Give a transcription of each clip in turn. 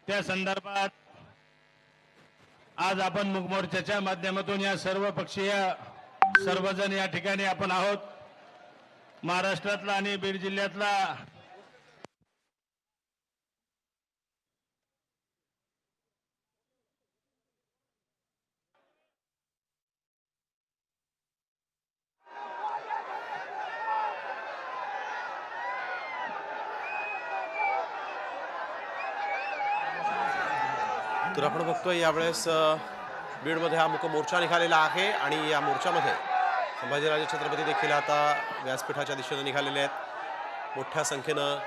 त्या संदर्भात आज आपण मूक मोर्चाच्या माध्यमातून या सर्व पक्षीय सर्वजण या ठिकाणी आपण आहोत। महाराष्ट्रातला आणि बीड जिल्ह्यातला तर आपण बघतोय यावेळेस बीडमध्ये हा मूक मोर्चा निघालेला आहे आणि या मोर्चामध्ये संभाजीराजे छत्रपती देखील आता व्यासपीठाच्या दिशेने निघालेले आहेत। मोठ्या संख्येनं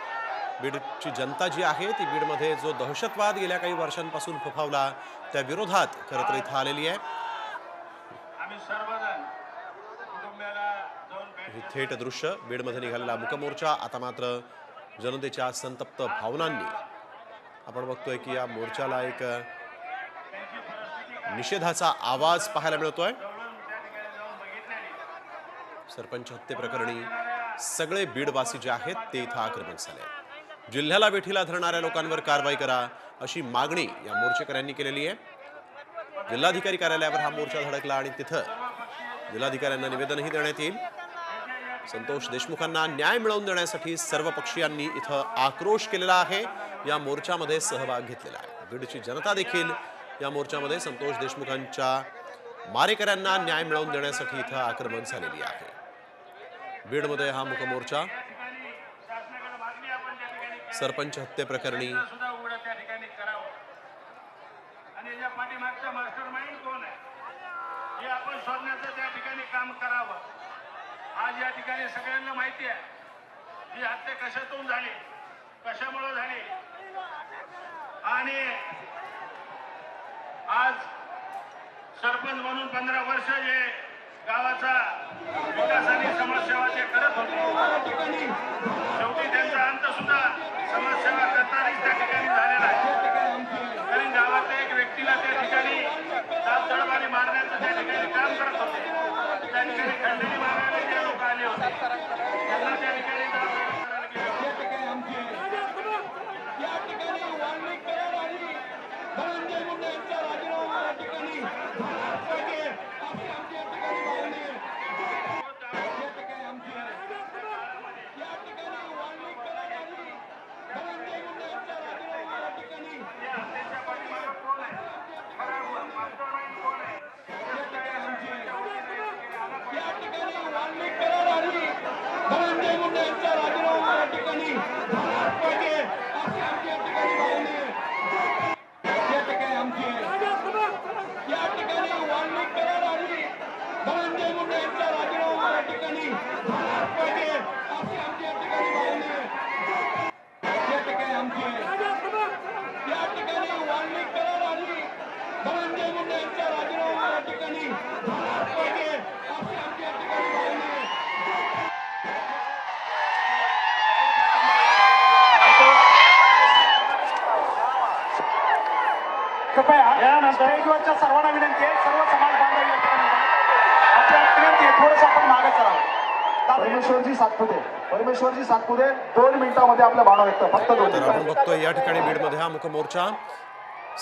बीडची जनता जी आहे ती बीडमध्ये जो दहशतवाद गेल्या काही वर्षांपासून फोफावला त्या विरोधात खरं तर इथं आलेली आहे। ही थेट दृश्य बीडमध्ये निघालेला मूक मोर्चा आता मात्र जनतेच्या संतप्त भावनांनी आपण बघतोय की या मोर्चाला एक निषेधाचा आवाज पाहायला मिळतोय। सरपंच हत्ये प्रकरणी सगळे बीडवासी जे आहेत ते इथं आक्रमक झाले। जिल्ह्याला वेठीला धरणाऱ्या लोकांवर कारवाई करा अशी मागणी या मोर्चेकऱ्यांनी केलेली आहे। जिल्हाधिकारी कार्यालयावर हा मोर्चा धडकला आणि तिथं जिल्हाधिकाऱ्यांना निवेदनही देण्यात येईल। संतोष देशमुखांना न्याय मिळवून देण्यासाठी सर्व पक्षीयांनी इथं आक्रोश केलेला आहे। या मोर्चामध्ये सहभाग घेतलेला आहे। बीडची जनता देखील या मोर्चामध्ये संतोष देशमुखांच्या मारेकऱ्यांना न्याय मिळवून देण्यासाठी इथं आक्रमक झालेली आहे। बीडमध्ये हा मूक मोर्चा सरपंच हत्ये प्रकरणी आज या ठिकाणी सगळ्यांना माहिती आहे ही हत्या कशातून झाली, कशामुळे झाली आणि आज सरपंच म्हणून 15 वर्ष जे गावाचा विकास आणि समाजसेवा जे करत होते शेवटी त्यांचा अंत सुद्धा समाजसेवा करतानाच त्या ठिकाणी झालेला आहे। कारण गावातल्या एक व्यक्तीला त्या ठिकाणी तडपाने मारण्याचं त्या ठिकाणी काम करत होते। त्या ठिकाणी खंडणी मारायला जे लोक आले होते त्यांना त्या ठिकाणी स्टेजवरच्या सर्वांना विनंती आहे, सर्व समाज बांधव या ठिकाणी आपल्या विनंती आहे थोडंसं आपण मागे चला। परमेश्वरजी सातपुते 2 मिनिटांमध्ये आपल्या भावना व्यक्त फक्त 2 तर आपण बघतोय या ठिकाणी बीडमध्ये हा मूक मोर्चा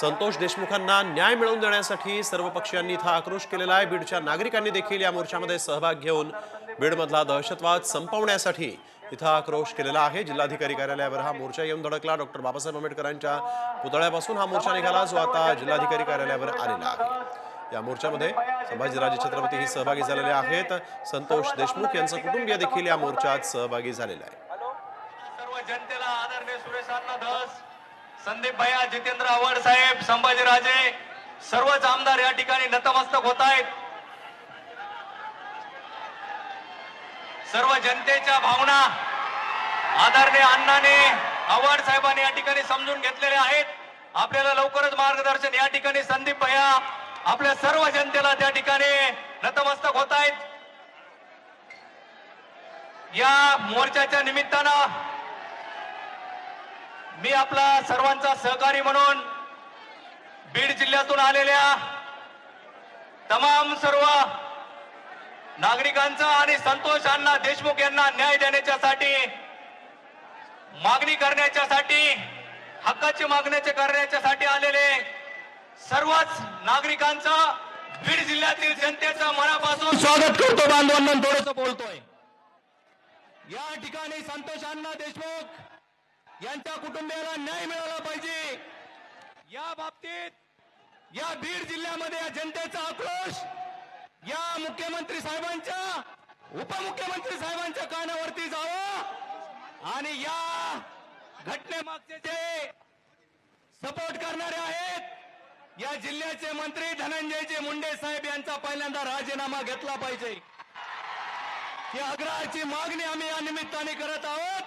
संतोष देशमुखांना न्याय मिळवून देण्यासाठी सर्व पक्षीयांनी इथं आक्रोश केलेला आहे। बीडच्या नागरिकांनी देखील या मोर्चामध्ये सहभाग घेऊन बीडमधला दहशतवाद संपवण्यासाठी इथं आक्रोश केलेला आहे। जिल्हाधिकारी कार्यालयावर हा मोर्चा येऊन धडकला। डॉक्टर बाबासाहेब आंबेडकरांच्या पुतळ्यापासून हा मोर्चा निघाला जो आता जिल्हाधिकारी कार्यालयावर आलेला आहे। या मोर्चामध्ये संभाजीराजे छत्रपती ही सहभागी झालेले आहेत। संतोष देशमुख यांचा कुटुंबीय देखील या मोर्चात सहभागी झालेला आहे। सर्व जनतेला आदरणीय सुरेश अण्णा धस, संदीप भैया, जितेंद्र आव्हाड साहेब, संभाजीराजे सर्वच आमदार या ठिकाणी नतमस्तक होत आहेत। सर्व जनतेच्या भावना आदरणीय अण्णाने आव्हाड साहेबांनी या ठिकाणी समजून घेतलेल्या आहेत। आपल्याला लवकरच मार्गदर्शन या ठिकाणी संदीप भैया आपल्या सर्व जनतेला त्या ठिकाणी नतमस्तक होत आहेत। या मोर्चाच्या निमित्तानं मी आपला सर्वांचा सहकारी म्हणून बीड जिल्ह्यातून आलेल्या तमाम सर्व नागरिकांचा आणि संतोष अण्णा देशमुख यांना न्याय देण्याच्यासाठी मागणी करण्याच्यासाठी हक्काची मागण्याचे करण्याच्यासाठी आलेले सर्वच नागरिकांचं बीड जिल्ह्यातील जनतेचं मनापासून स्वागत करतो. बांधवांना थोडंसं बोलतोय. या ठिकाणी संतोष अण्णा देशमुख यांच्या कुटुंबियाला न्याय मिळाला पाहिजे. या बाबतीत या बीड जिल्ह्यामध्ये या जनतेचा आक्रोश या मुख्यमंत्री साहेबांच्या उपमुख्यमंत्री साहेबांच्या कानावरती जावं आणि या घटनेमागचे जे सपोर्ट करणारे आहेत या जिल्ह्याचे मंत्री धनंजयजी मुंडे साहेब यांचा पहिल्यांदा राजीनामा घेतला पाहिजे. ही आग्रहाची मागणी आम्ही या निमित्ताने करत आहोत.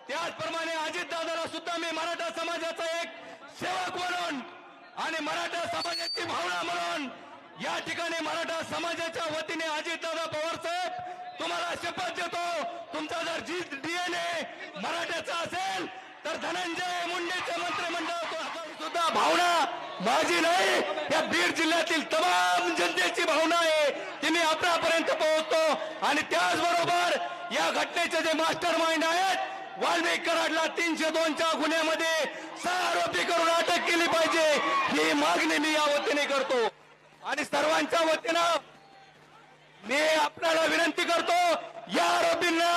त्याचप्रमाणे अजितदादाला सुद्धा मी मराठा समाजाचा एक सेवक म्हणून आणि मराठा समाजाची भावना म्हणून या ठिकाणी मराठा समाजाच्या वतीने अजितदादा पवार साहेब तुम्हाला शपथ देतो. तुमचा जर डीएनए मराठ्याचा असेल तर धनंजय मुंडेच्या मंत्रिमंडळात सुद्धा भावना माझी नाही, या बीड जिल्ह्यातील तमाम जनतेची भावना आहे. ती मी आपल्यापर्यंत पोहोचतो. आणि त्याचबरोबर या घटनेचे जे मास्टर माइंड आहेत वाल्मिक कराडला 302च्या गुन्ह्यामध्ये 6 आरोपी करून अटक केली पाहिजे, ही मागणी मी या वतीने करतो. आणि सर्वांच्या वतीनं मी आपल्याला विनंती करतो, या आरोपींना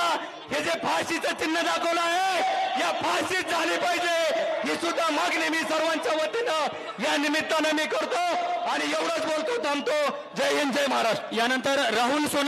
हे जे फाशीचं चिन्ह दाखवलं आहे या फाशीच झाली पाहिजे, ही सुद्धा मागणी मी सर्वांच्या वतीनं या निमित्तानं मी करतो. आणि एवढंच बोलतो, थांबतो. जय हिंद, जय महाराष्ट्र. यानंतर राहुल सोनवणे